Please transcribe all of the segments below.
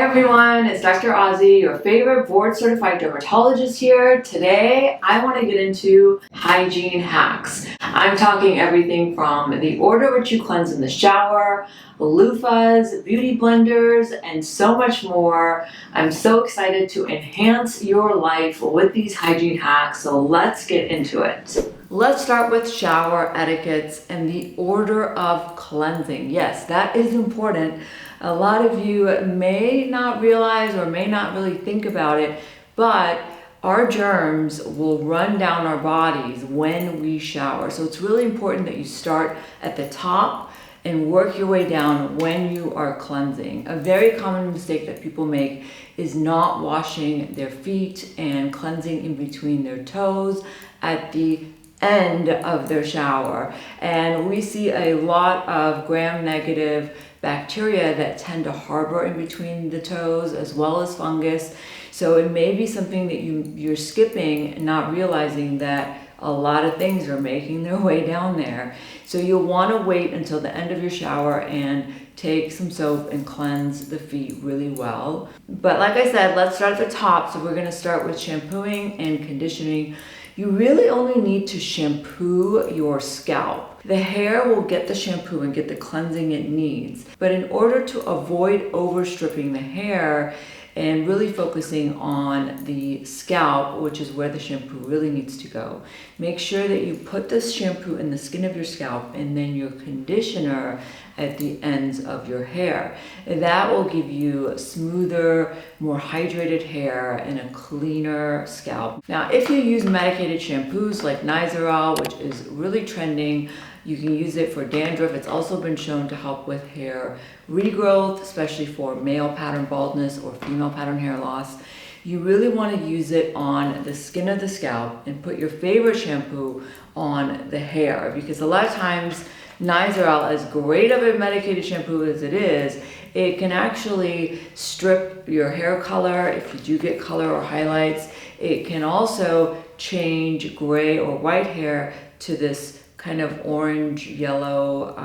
Hi everyone, it's Dr. Ozzy, your favorite board certified dermatologist here. Today, I want to get into hygiene hacks. I'm talking everything from the order which you cleanse in the shower, loofahs, beauty blenders, and so much more. I'm so excited to enhance your life with these hygiene hacks, so let's get into it. Let's start with shower etiquettes and the order of cleansing. Yes, that is important. A lot of you may not realize or may not really think about it, but our germs will run down our bodies when we shower. So it's really important that you start at the top and work your way down when you are cleansing. A very common mistake that people make is not washing their feet and cleansing in between their toes at the end of their shower. And we see a lot of gram-negative bacteria that tend to harbor in between the toes, as well as fungus. So it may be something that you're skipping, not realizing that a lot of things are making their way down there. So you'll want to wait until the end of your shower and take some soap and cleanse the feet really well. But like I said, let's start at the top. So we're going to start with shampooing and conditioning. You really only need to shampoo your scalp. The hair will get the shampoo and get the cleansing it needs. But in order to avoid overstripping the hair and really focusing on the scalp, which is where the shampoo really needs to go, make sure that you put this shampoo in the skin of your scalp and then your conditioner at the ends of your hair. And that will give you smoother, more hydrated hair and a cleaner scalp. Now, if you use medicated shampoos like Nizoral, which is really trending, you can use it for dandruff. It's also been shown to help with hair regrowth, especially for male pattern baldness or female pattern hair loss. You really want to use it on the skin of the scalp and put your favorite shampoo on the hair, because a lot of times Nizoral, as great of a medicated shampoo as it is, it can actually strip your hair color if you do get color or highlights. It can also change gray or white hair to this kind of orange yellow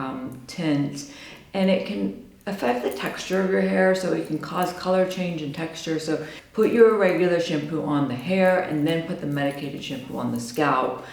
tint, and it can affect the texture of your hair, so it can cause color change and texture. So put your regular shampoo on the hair and then put the medicated shampoo on the scalp,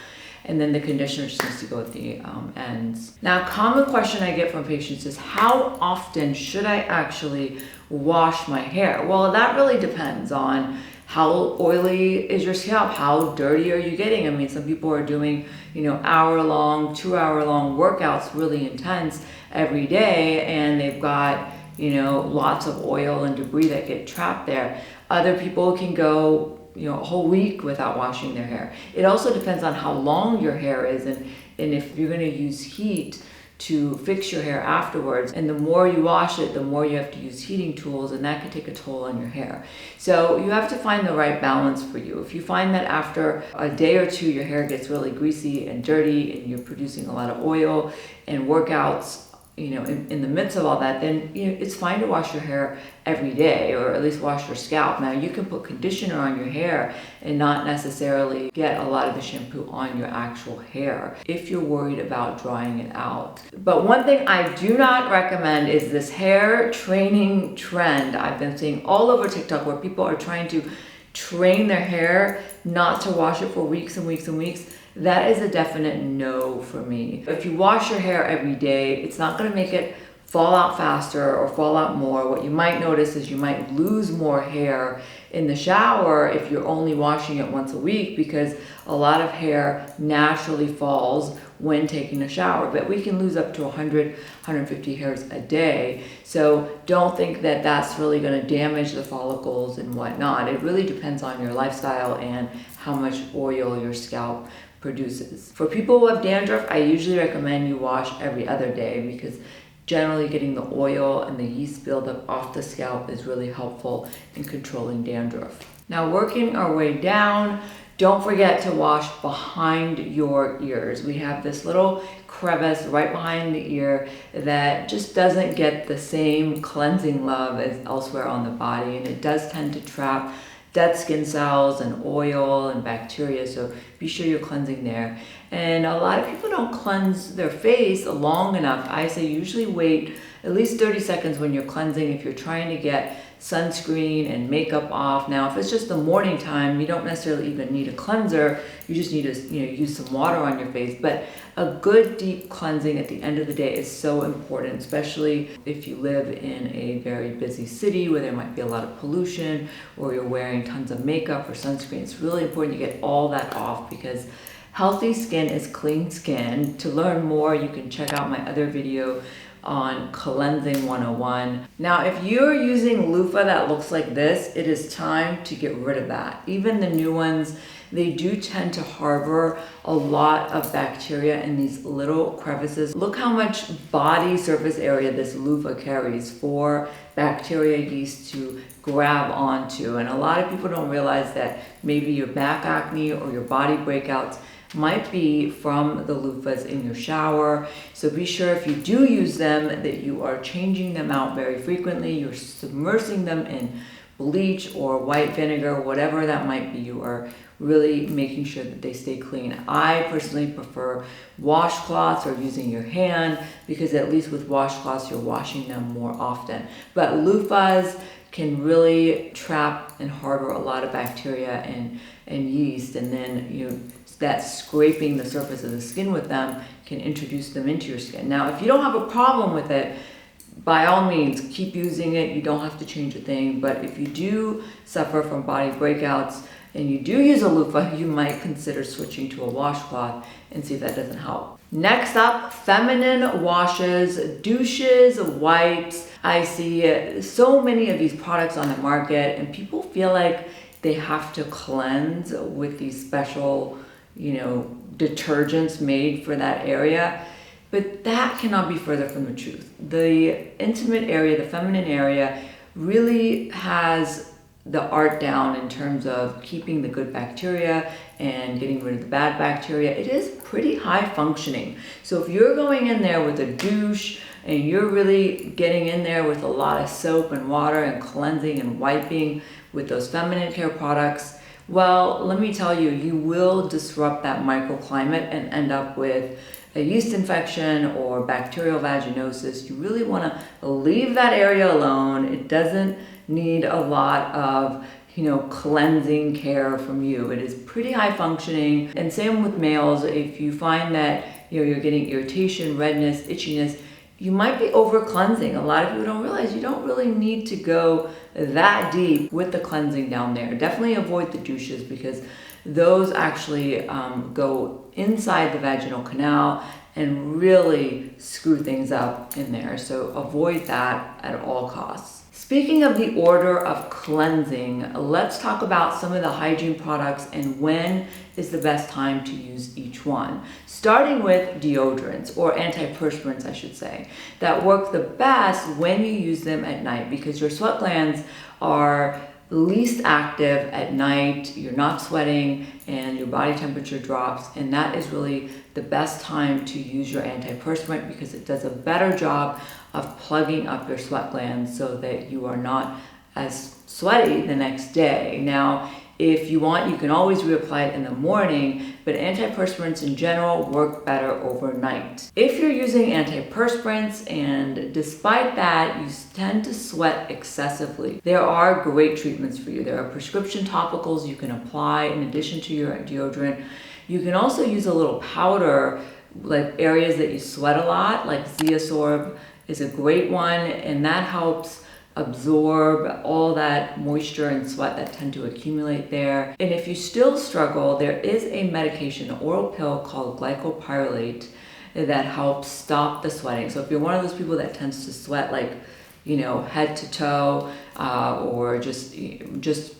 and then the conditioner just needs to go at the ends. Now, a common question I get from patients is, how often should I actually wash my hair? Well, that really depends on how oily is your scalp, how dirty are you getting? I mean, some people are doing, hour-long, 2-hour-long workouts, really intense every day, and they've got, lots of oil and debris that get trapped there. Other people can go, a whole week without washing their hair. It also depends on how long your hair is and if you're going to use heat to fix your hair afterwards. And the more you wash it, the more you have to use heating tools, and that can take a toll on your hair. So you have to find the right balance for you. If you find that after a day or two your hair gets really greasy and dirty and you're producing a lot of oil and workouts, in the midst of all that, then it's fine to wash your hair every day, or at least wash your scalp. Now, you can put conditioner on your hair and not necessarily get a lot of the shampoo on your actual hair if you're worried about drying it out. But one thing I do not recommend is this hair training trend I've been seeing all over TikTok, where people are trying to train their hair not to wash it for weeks and weeks and weeks. That is a definite no for me. If you wash your hair every day, it's not going to make it fall out faster or fall out more. What you might notice is you might lose more hair in the shower if you're only washing it once a week, because a lot of hair naturally falls when taking a shower. But we can lose up to 100, 150 hairs a day. So don't think that that's really going to damage the follicles and whatnot. It really depends on your lifestyle and how much oil your scalp produces. For people who have dandruff, I usually recommend you wash every other day, because generally getting the oil and the yeast buildup off the scalp is really helpful in controlling dandruff. Now, working our way down, don't forget to wash behind your ears. We have this little crevice right behind the ear that just doesn't get the same cleansing love as elsewhere on the body, and it does tend to trap dead skin cells and oil and bacteria, so be sure you're cleansing there. And a lot of people don't cleanse their face long enough. I say usually wait at least 30 seconds when you're cleansing if you're trying to get sunscreen and makeup off. Now, if it's just the morning time, you don't necessarily even need a cleanser. You just need to use some water on your face. But a good deep cleansing at the end of the day is so important, especially if you live in a very busy city where there might be a lot of pollution, or you're wearing tons of makeup or sunscreen. It's really important to get all that off, because healthy skin is clean skin. To learn more, you can check out my other video on Cleansing 101. Now, if you're using loofah that looks like this, it is time to get rid of that. Even the new ones, they do tend to harbor a lot of bacteria in these little crevices. Look how much body surface area this loofah carries for bacteria, yeast to grab onto. And a lot of people don't realize that maybe your back acne or your body breakouts might be from the loofahs in your shower. So be sure, if you do use them, that you are changing them out very frequently. You're submersing them in bleach or white vinegar, whatever that might be. You are really making sure that they stay clean. I personally prefer washcloths or using your hand, because at least with washcloths you're washing them more often. But loofahs can really trap and harbor a lot of bacteria and yeast, and then that scraping the surface of the skin with them can introduce them into your skin. Now, if you don't have a problem with it, by all means, keep using it. You don't have to change a thing. But if you do suffer from body breakouts and you do use a loofah, you might consider switching to a washcloth and see if that doesn't help. Next up, feminine washes, douches, wipes. I see so many of these products on the market, and people feel like they have to cleanse with these special detergents made for that area. But that cannot be further from the truth. The intimate area, the feminine area, really has the art down in terms of keeping the good bacteria and getting rid of the bad bacteria. It is pretty high functioning. So if you're going in there with a douche and you're really getting in there with a lot of soap and water and cleansing and wiping with those feminine care products, well, let me tell you, you will disrupt that microclimate and end up with a yeast infection or bacterial vaginosis. You really want to leave that area alone. It doesn't need a lot of cleansing care from you. It is pretty high functioning. And same with males. If you find that you're getting irritation, redness, itchiness, you might be over cleansing. A lot of people don't realize you don't really need to go that deep with the cleansing down there. Definitely avoid the douches, because those actually go inside the vaginal canal and really screw things up in there. So avoid that at all costs. Speaking of the order of cleansing, let's talk about some of the hygiene products and when is the best time to use each one. Starting with deodorants, or antiperspirants I should say, that work the best when you use them at night, because your sweat glands are least active at night, you're not sweating, and your body temperature drops, and that is really the best time to use your antiperspirant, because it does a better job of plugging up your sweat glands so that you are not as sweaty the next day. Now, if you want, you can always reapply it in the morning, but antiperspirants in general work better overnight. If you're using antiperspirants and despite that you tend to sweat excessively, there are great treatments for you. There are prescription topicals you can apply in addition to your deodorant. You can also use a little powder, like areas that you sweat a lot, like Zeosorb is a great one, and that helps absorb all that moisture and sweat that tend to accumulate there. And if you still struggle, there is a medication, an oral pill called glycopyrrolate, that helps stop the sweating. So if you're one of those people that tends to sweat like head to toe, or just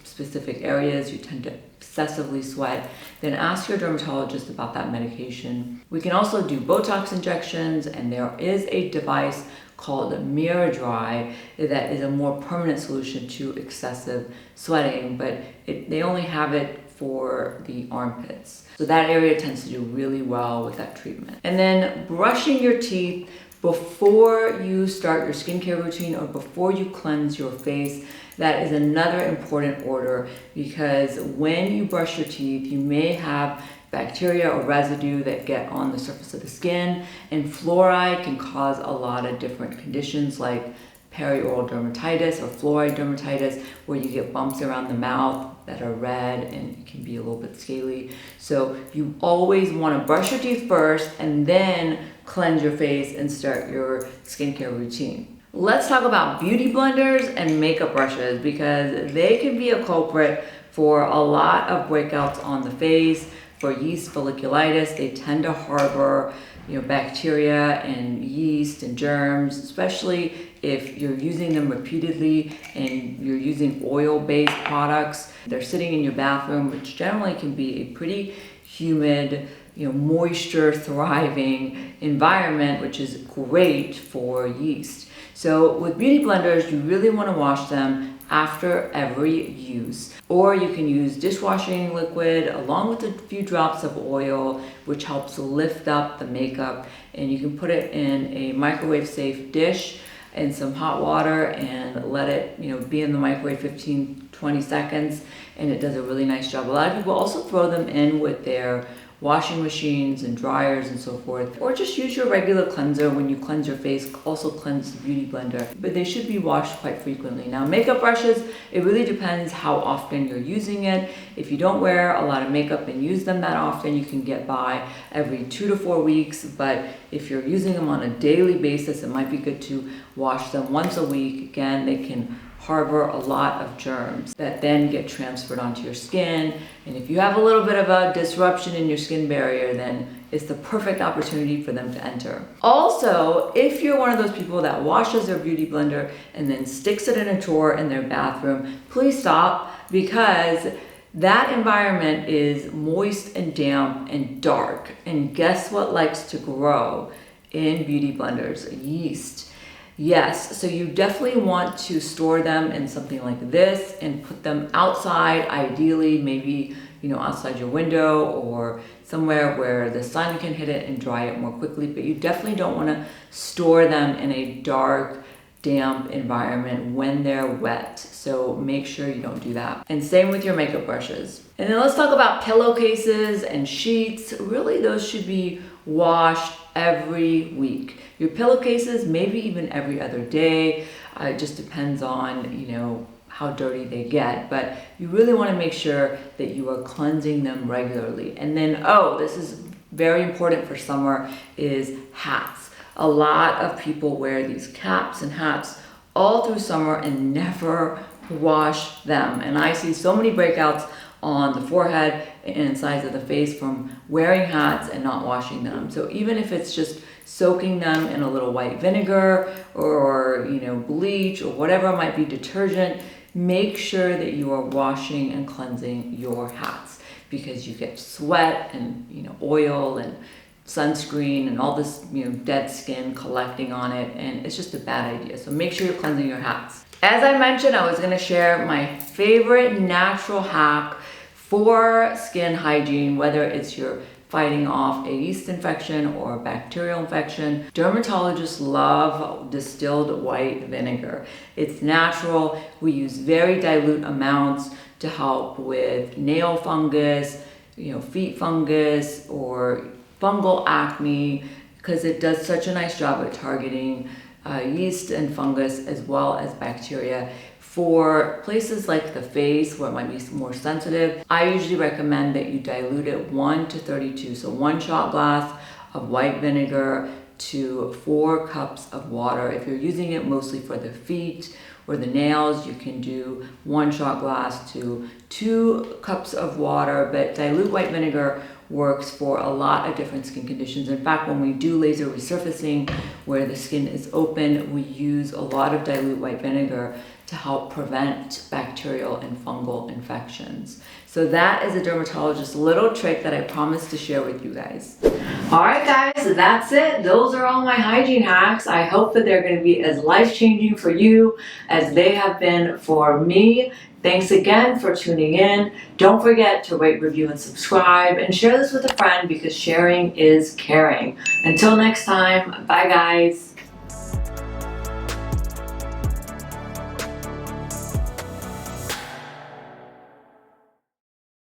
specific areas, you tend to excessively sweat, then ask your dermatologist about that medication. We can also do Botox injections, and there is a device called Miradry that is a more permanent solution to excessive sweating, but they only have it for the armpits. So that area tends to do really well with that treatment. And then brushing your teeth before you start your skincare routine or before you cleanse your face, that is another important order, because when you brush your teeth, you may have bacteria or residue that get on the surface of the skin, and fluoride can cause a lot of different conditions like perioral dermatitis or fluoride dermatitis, where you get bumps around the mouth that are red and it can be a little bit scaly. So you always want to brush your teeth first and then cleanse your face and start your skincare routine. Let's talk about beauty blenders and makeup brushes, because they can be a culprit for a lot of breakouts on the face. For yeast folliculitis, they tend to harbor bacteria and yeast and germs, especially if you're using them repeatedly and you're using oil-based products. They're sitting in your bathroom, which generally can be a pretty humid, moisture thriving environment, which is great for yeast. So with beauty blenders, you really want to wash them after every use. Or you can use dishwashing liquid along with a few drops of oil, which helps lift up the makeup. And you can put it in a microwave safe dish in some hot water and let it be in the microwave 15-20 seconds, and it does a really nice job. A lot of people also throw them in with their washing machines and dryers and so forth, or just use your regular cleanser when you cleanse your face. Also cleanse the beauty blender, but they should be washed quite frequently. Now, makeup brushes, it really depends how often you're using it. If you don't wear a lot of makeup and use them that often, you can get by every 2 to 4 weeks, but if you're using them on a daily basis, it might be good to wash them once a week. Again, they can harbor a lot of germs that then get transferred onto your skin. And if you have a little bit of a disruption in your skin barrier, then it's the perfect opportunity for them to enter. Also, if you're one of those people that washes their beauty blender and then sticks it in a drawer in their bathroom, please stop, because that environment is moist and damp and dark. And guess what likes to grow in beauty blenders? Yeast. Yes, so you definitely want to store them in something like this and put them outside, ideally, maybe, outside your window or somewhere where the sun can hit it and dry it more quickly. But you definitely don't want to store them in a dark, damp environment when they're wet. So make sure you don't do that. And same with your makeup brushes. And then let's talk about pillowcases and sheets. Really, those should be washed every week. Your pillowcases, maybe even every other day. It just depends on, how dirty they get. But you really want to make sure that you are cleansing them regularly. And then, this is very important for summer, is hats. A lot of people wear these caps and hats all through summer and never wash them. And I see so many breakouts on the forehead and sides of the face from wearing hats and not washing them. So even if it's just soaking them in a little white vinegar or bleach or whatever it might be, detergent, make sure that you are washing and cleansing your hats, because you get sweat and oil and sunscreen and all this dead skin collecting on it, and it's just a bad idea. So make sure you're cleansing your hats. As I mentioned, I was going to share my favorite natural hack for skin hygiene, whether it's you're fighting off a yeast infection or a bacterial infection. Dermatologists love distilled white vinegar. It's natural. We use very dilute amounts to help with nail fungus, feet fungus, or fungal acne, because it does such a nice job at targeting yeast and fungus as well as bacteria. For places like the face where it might be more sensitive, I usually recommend that you dilute it 1 to 32. So 1 shot glass of white vinegar to 4 cups of water. If you're using it mostly for the feet or the nails, you can do 1 shot glass to 2 cups of water, but dilute white vinegar works for a lot of different skin conditions. In fact, when we do laser resurfacing where the skin is open, we use a lot of dilute white vinegar to help prevent bacterial and fungal infections. So that is a dermatologist little trick that I promised to share with you guys. All right, guys, that's it. Those are all my hygiene hacks. I hope that they're going to be as life-changing for you as they have been for me. Thanks again for tuning in. Don't forget to rate, review, and subscribe, and share this with a friend, because sharing is caring. Until next time, bye guys.